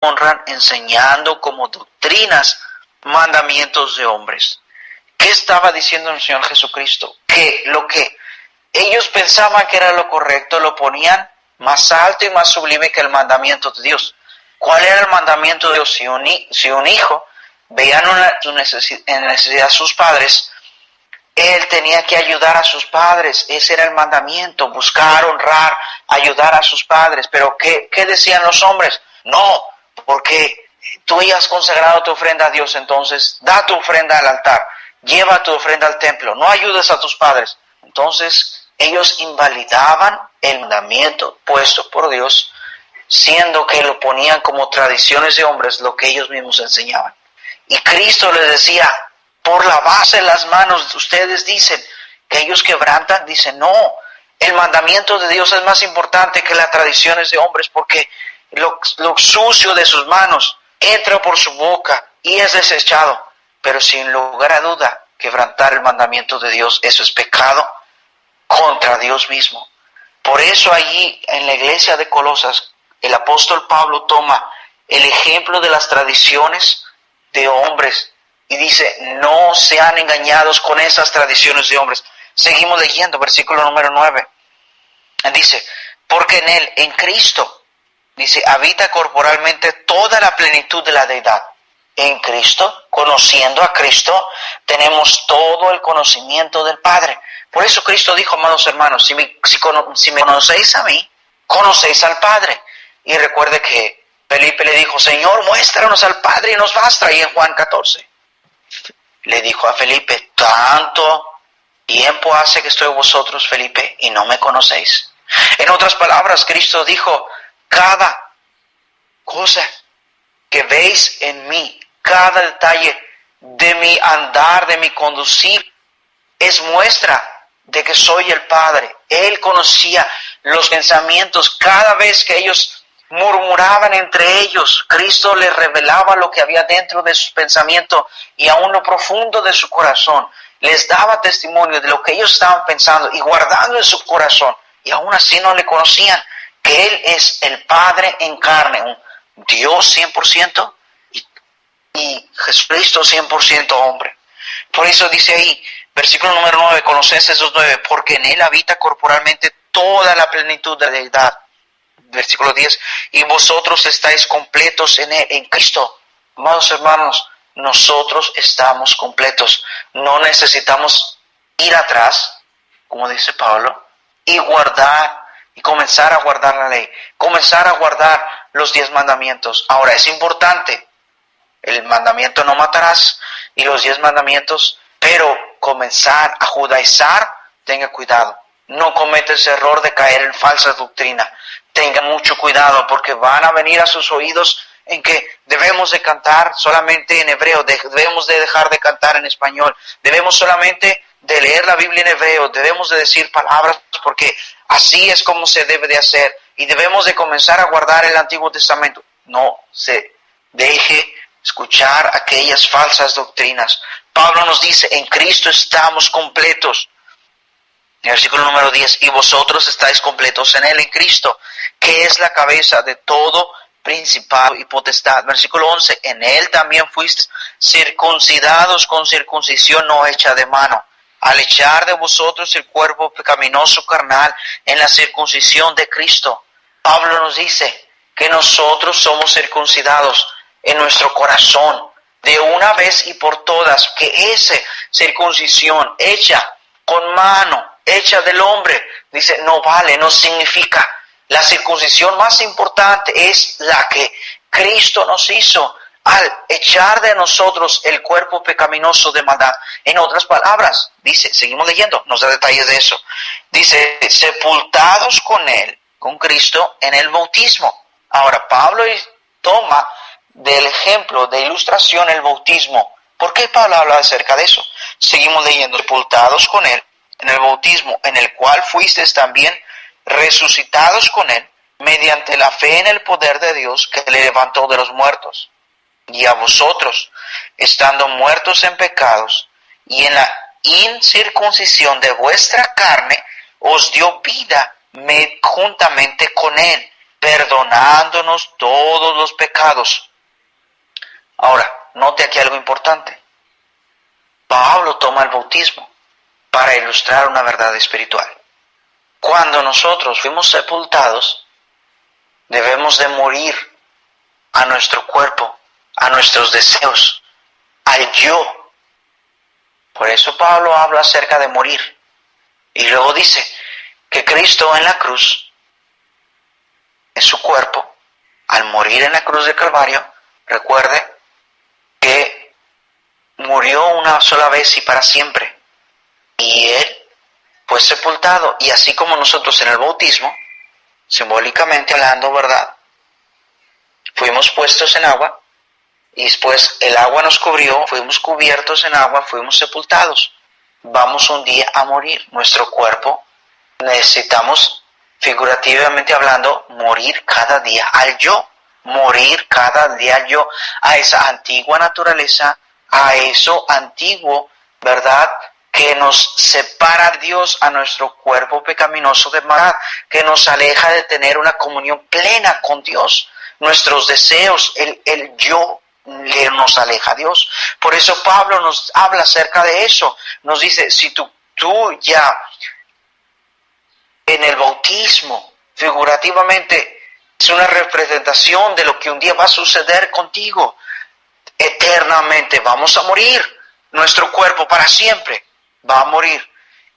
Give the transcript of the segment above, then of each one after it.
honran enseñando como doctrinas mandamientos de hombres. ¿Qué estaba diciendo el Señor Jesucristo? Que lo que ellos pensaban que era lo correcto lo ponían más alto y más sublime que el mandamiento de Dios. ¿Cuál era el mandamiento de Dios? Si un hijo veía en necesidad a sus padres, él tenía que ayudar a sus padres. Ese era el mandamiento: buscar, honrar, ayudar a sus padres. Pero ¿qué decían los hombres? No, porque tú ya has consagrado tu ofrenda a Dios, entonces da tu ofrenda al altar, lleva tu ofrenda al templo, no ayudes a tus padres. Entonces ellos invalidaban el mandamiento puesto por Dios, siendo que lo ponían como tradiciones de hombres, lo que ellos mismos enseñaban. Y Cristo les decía: por lavarse de las manos, ustedes dicen que ellos quebrantan. Dicen: no, el mandamiento de Dios es más importante que las tradiciones de hombres, porque lo sucio de sus manos entra por su boca y es desechado. Pero sin lugar a duda, quebrantar el mandamiento de Dios, eso es pecado contra Dios mismo. Por eso allí en la iglesia de Colosas, el apóstol Pablo toma el ejemplo de las tradiciones de hombres y dice: no sean engañados con esas tradiciones de hombres. Seguimos leyendo, versículo número 9. Dice: porque en él, en Cristo, dice, habita corporalmente toda la plenitud de la deidad. En Cristo, conociendo a Cristo, tenemos todo el conocimiento del Padre. Por eso Cristo dijo: amados hermanos, si me conocéis a mí, conocéis al Padre. Y recuerde que Felipe le dijo: Señor, muéstranos al Padre y nos basta. Ahí en Juan 14. Le dijo a Felipe: tanto tiempo hace que estoy con vosotros, Felipe, y no me conocéis. En otras palabras, Cristo dijo: cada cosa que veis en mí, cada detalle de mi andar, de mi conducir, es muestra de que soy el Padre. Él conocía los pensamientos. Cada vez que ellos murmuraban entre ellos, Cristo les revelaba lo que había dentro de sus pensamientos y aún lo profundo de su corazón. Les daba testimonio de lo que ellos estaban pensando y guardando en su corazón. Y aún así no le conocían, que Él es el Padre en carne, un Dios 100% y Jesucristo 100% hombre. Por eso dice ahí, versículo número 9, Colosenses 2:9, porque en Él habita corporalmente toda la plenitud de la deidad. Versículo 10, y vosotros estáis completos en Él, en Cristo. Amados hermanos, nosotros estamos completos. No necesitamos ir atrás, como dice Pablo, y guardar, y comenzar a guardar la ley, comenzar a guardar los 10 mandamientos. Ahora, es importante el mandamiento: no matarás, y los 10 mandamientos, pero comenzar a judaizar, tenga cuidado. No cometa ese error de caer en falsa doctrina. Tenga mucho cuidado, porque van a venir a sus oídos en que debemos de cantar solamente en hebreo, debemos de dejar de cantar en español, debemos solamente de leer la Biblia en hebreo, debemos de decir palabras porque así es como se debe de hacer, y debemos de comenzar a guardar el Antiguo Testamento. No se deje escuchar aquellas falsas doctrinas. Pablo nos dice: en Cristo estamos completos. En el versículo número 10, y vosotros estáis completos en Él, en Cristo, que es la cabeza de todo principado y potestad. Versículo 11, en Él también fuisteis circuncidados con circuncisión no hecha de mano, al echar de vosotros el cuerpo pecaminoso carnal en la circuncisión de Cristo. Pablo nos dice que nosotros somos circuncidados en nuestro corazón de una vez y por todas, que esa circuncisión hecha con mano, hecha del hombre, dice, no vale, no significa. La circuncisión más importante es la que Cristo nos hizo al echar de nosotros el cuerpo pecaminoso de maldad. En otras palabras, dice, seguimos leyendo, nos da detalles de eso. Dice, sepultados con Él, con Cristo, en el bautismo. Ahora, Pablo toma del ejemplo de ilustración el bautismo. ¿Por qué Pablo habla acerca de eso? Seguimos leyendo, sepultados con Él, en el bautismo, en el cual fuisteis también resucitados con Él, mediante la fe en el poder de Dios que le levantó de los muertos. Y a vosotros, estando muertos en pecados y en la incircuncisión de vuestra carne, os dio vida juntamente con Él, perdonándonos todos los pecados. Ahora, note aquí algo importante. Pablo toma el bautismo para ilustrar una verdad espiritual. Cuando nosotros fuimos sepultados, debemos de morir a nuestro cuerpo, a nuestros deseos, al yo. Por eso Pablo habla acerca de morir. Y luego dice que Cristo en la cruz, en su cuerpo, al morir en la cruz del Calvario, recuerde que murió una sola vez y para siempre. Y Él fue sepultado. Y así como nosotros en el bautismo, simbólicamente hablando, ¿verdad?, fuimos puestos en agua, y después el agua nos cubrió, fuimos cubiertos en agua, fuimos sepultados. Vamos un día a morir. Nuestro cuerpo necesitamos, figurativamente hablando, morir cada día al yo. Morir cada día al yo, a esa antigua naturaleza, a eso antiguo, ¿verdad?, que nos separa Dios, a nuestro cuerpo pecaminoso de maldad, que nos aleja de tener una comunión plena con Dios. Nuestros deseos, el yo, nos aleja a Dios. Por eso Pablo nos habla acerca de eso. Nos dice, si tú ya en el bautismo, figurativamente, es una representación de lo que un día va a suceder contigo. Eternamente vamos a morir. Nuestro cuerpo para siempre va a morir.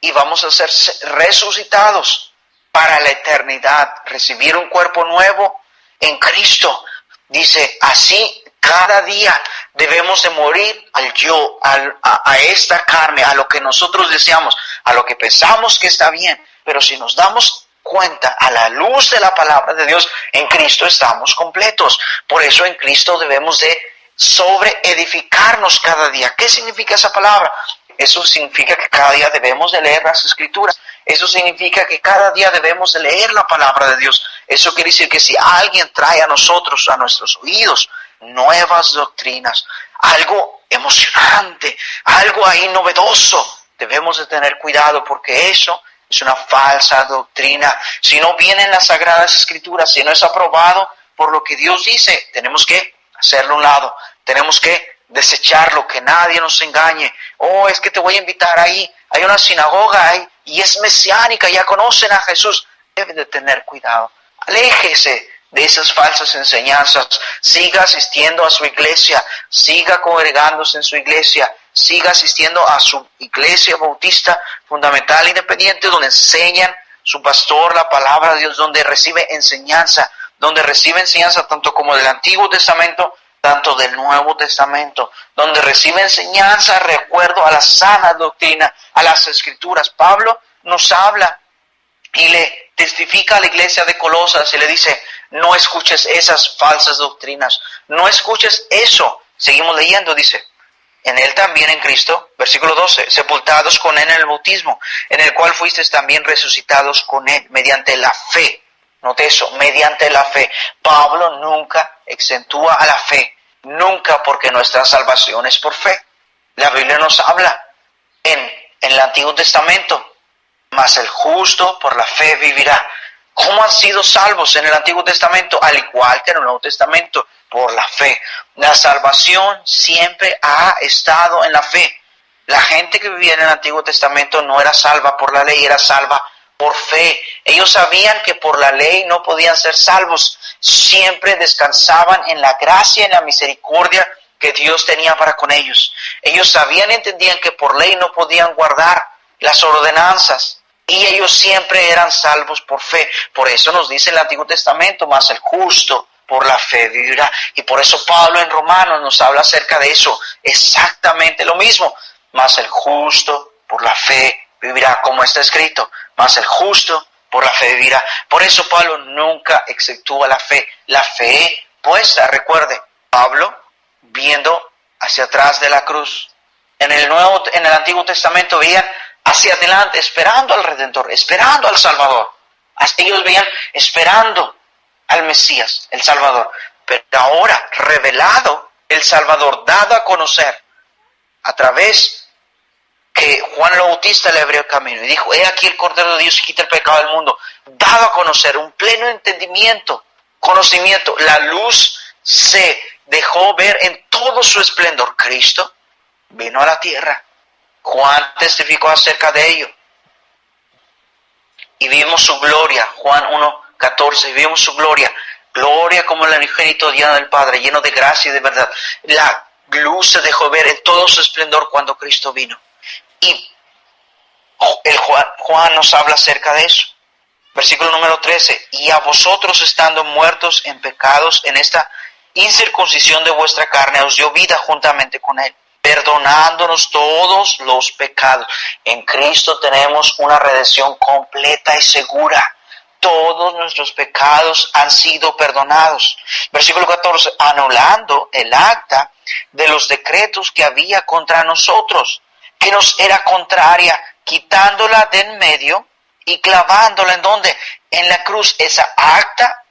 Y vamos a ser resucitados para la eternidad. Recibir un cuerpo nuevo en Cristo. Dice, así cada día debemos de morir al yo, a esta carne, a lo que nosotros deseamos, a lo que pensamos que está bien. Pero si nos damos cuenta, a la luz de la palabra de Dios, en Cristo estamos completos. Por eso en Cristo debemos de sobreedificarnos cada día. ¿Qué significa esa palabra? Eso significa que cada día debemos de leer las Escrituras. Eso significa que cada día debemos de leer la palabra de Dios. Eso quiere decir que si alguien trae a nosotros, a nuestros oídos, nuevas doctrinas, algo emocionante, algo ahí novedoso, debemos de tener cuidado, porque eso es una falsa doctrina. Si no viene en las Sagradas Escrituras, si no es aprobado por lo que Dios dice, tenemos que hacerlo a un lado. Tenemos que desecharlo, que nadie nos engañe. Oh, es que te voy a invitar ahí. Hay una sinagoga ahí y es mesiánica, ya conocen a Jesús. Debe de tener cuidado. Aléjese de esas falsas enseñanzas. Siga asistiendo a su iglesia. Siga congregándose en su iglesia. Siga asistiendo a su iglesia bautista fundamental independiente, donde enseñan su pastor la palabra de Dios, donde recibe enseñanza tanto como del Antiguo Testamento, tanto del Nuevo Testamento, donde recibe enseñanza, recuerdo a la sana doctrina, a las Escrituras. Pablo nos habla y le testifica a la iglesia de Colosas y le dice, no escuches esas falsas doctrinas, no escuches eso. Seguimos leyendo, dice, en él también, en Cristo, versículo 12, sepultados con él en el bautismo, en el cual fuisteis también resucitados con él mediante la fe. Note eso, mediante la fe. Pablo nunca exentúa a la fe, nunca, porque nuestra salvación es por fe. La Biblia nos habla en el Antiguo Testamento, mas el justo por la fe vivirá. ¿Cómo han sido salvos en el Antiguo Testamento? Al igual que en el Nuevo Testamento, por la fe. La salvación siempre ha estado en la fe. La gente que vivía en el Antiguo Testamento no era salva por la ley, era salva por fe. Ellos sabían que por la ley no podían ser salvos. Siempre descansaban en la gracia y en la misericordia que Dios tenía para con ellos. Ellos sabían y entendían que por ley no podían guardar las ordenanzas. Y ellos siempre eran salvos por fe. Por eso nos dice el Antiguo Testamento, mas el justo por la fe vivirá. Y por eso Pablo en Romanos nos habla acerca de eso. Exactamente lo mismo. Mas el justo por la fe vivirá, como está escrito. Mas el justo por la fe vivirá. Por eso Pablo nunca exceptúa la fe. La fe puesta, recuerde, Pablo viendo hacia atrás de la cruz. En el Antiguo Testamento veían hacia adelante, esperando al Redentor, esperando al Salvador. Ellos veían esperando al Mesías, el Salvador. Pero ahora, revelado el Salvador, dado a conocer a través que Juan el Bautista le abrió el camino y dijo, he aquí el Cordero de Dios que quita el pecado del mundo, dado a conocer un pleno entendimiento conocimiento, la luz se dejó ver en todo su esplendor. Cristo vino a la tierra. Juan testificó acerca de ello. Y vimos su gloria, Juan 1:14, vimos su gloria. Gloria como el unigénito lleno del Padre, lleno de gracia y de verdad. La luz se dejó ver en todo su esplendor cuando Cristo vino. Y Juan nos habla acerca de eso. Versículo número 13. Y a vosotros, estando muertos en pecados, en esta incircuncisión de vuestra carne, os dio vida juntamente con Él, perdonándonos todos los pecados. En Cristo tenemos una redención completa y segura. Todos nuestros pecados han sido perdonados. Versículo 14. Anulando el acta de los decretos que había contra nosotros, que nos era contraria, quitándola de en medio y clavándola en donde, en la cruz. Esa acta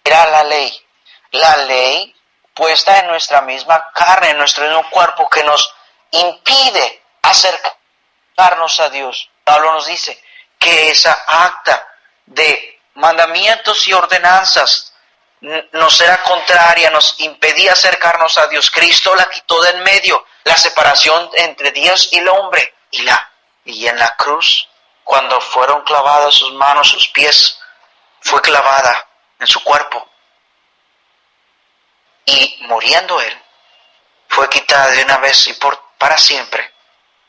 era la ley. La ley puesta en nuestra misma carne, en nuestro mismo cuerpo, que nos impide acercarnos a Dios. Pablo nos dice que esa acta de mandamientos y ordenanzas nos era contraria, nos impedía acercarnos a Dios. Cristo la quitó de en medio, la separación entre Dios y el hombre. Y en la cruz, cuando fueron clavadas sus manos, sus pies, fue clavada en su cuerpo. Y muriendo Él, fue quitada de una vez y para siempre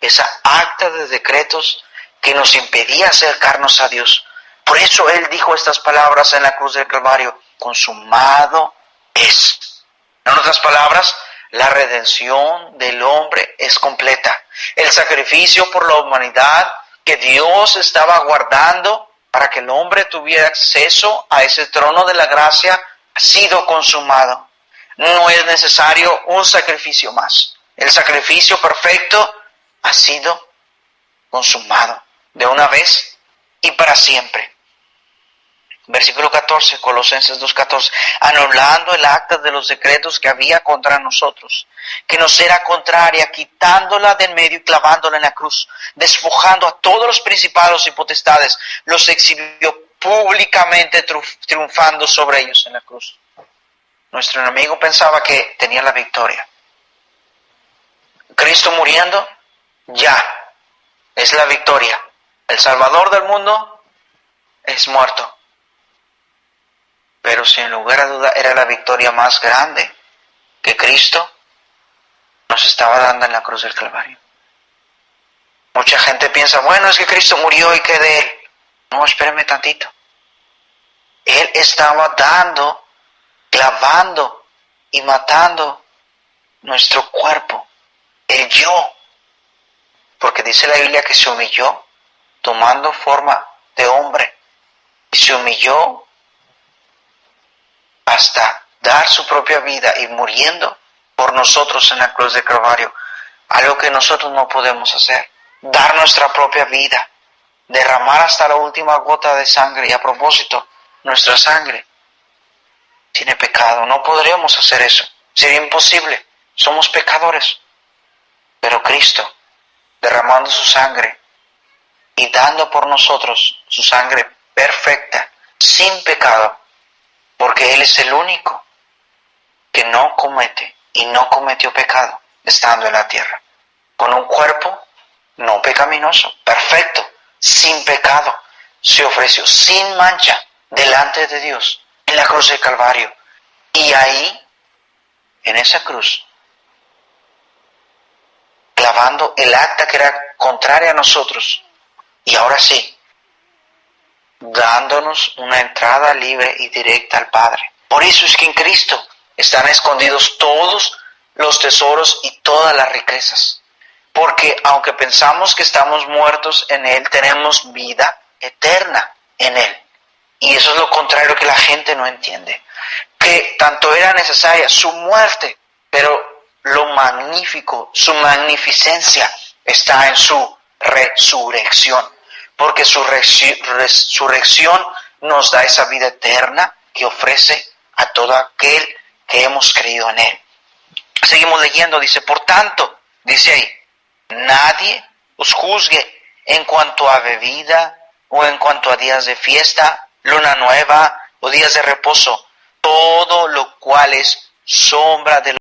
esa acta de decretos que nos impedía acercarnos a Dios. Por eso Él dijo estas palabras en la cruz del Calvario: consumado es. En otras palabras, la redención del hombre es completa. El sacrificio por la humanidad que Dios estaba guardando para que el hombre tuviera acceso a ese trono de la gracia ha sido consumado. No es necesario un sacrificio más. El sacrificio perfecto ha sido consumado de una vez y para siempre. Versículo 14, Colosenses 2:14, anulando el acta de los decretos que había contra nosotros, que nos era contraria, quitándola de en medio y clavándola en la cruz, despojando a todos los principados y potestades, los exhibió públicamente, triunfando sobre ellos en la cruz. Nuestro enemigo pensaba que tenía la victoria. Cristo muriendo, ya, es la victoria. El Salvador del mundo es muerto. Pero sin lugar a duda era la victoria más grande que Cristo nos estaba dando en la cruz del Calvario. Mucha gente piensa, bueno, es que Cristo murió y que de Él. No, espérame tantito. Él estaba dando, clavando y matando nuestro cuerpo, el yo. Porque dice la Biblia que se humilló tomando forma de hombre. Y se humilló hasta dar su propia vida y muriendo por nosotros en la cruz de Calvario. Algo que nosotros no podemos hacer. Dar nuestra propia vida. Derramar hasta la última gota de sangre. Y a propósito, nuestra sangre tiene pecado. No podríamos hacer eso. Sería imposible. Somos pecadores. Pero Cristo, derramando su sangre y dando por nosotros su sangre perfecta, sin pecado, porque Él es el único que no comete y no cometió pecado estando en la tierra. Con un cuerpo no pecaminoso, perfecto, sin pecado, se ofreció sin mancha delante de Dios en la cruz del Calvario. Y ahí, en esa cruz, clavando el acta que era contraria a nosotros, y ahora sí, dándonos una entrada libre y directa al Padre. Por eso es que en Cristo están escondidos todos los tesoros y todas las riquezas. Porque aunque pensamos que estamos muertos en Él, tenemos vida eterna en Él. Y eso es lo contrario que la gente no entiende. Que tanto era necesaria su muerte, pero lo magnífico, su magnificencia está en su resurrección. Porque su resurrección nos da esa vida eterna que ofrece a todo aquel que hemos creído en Él. Seguimos leyendo, dice, por tanto, dice ahí, nadie os juzgue en cuanto a bebida o en cuanto a días de fiesta, luna nueva o días de reposo, todo lo cual es sombra de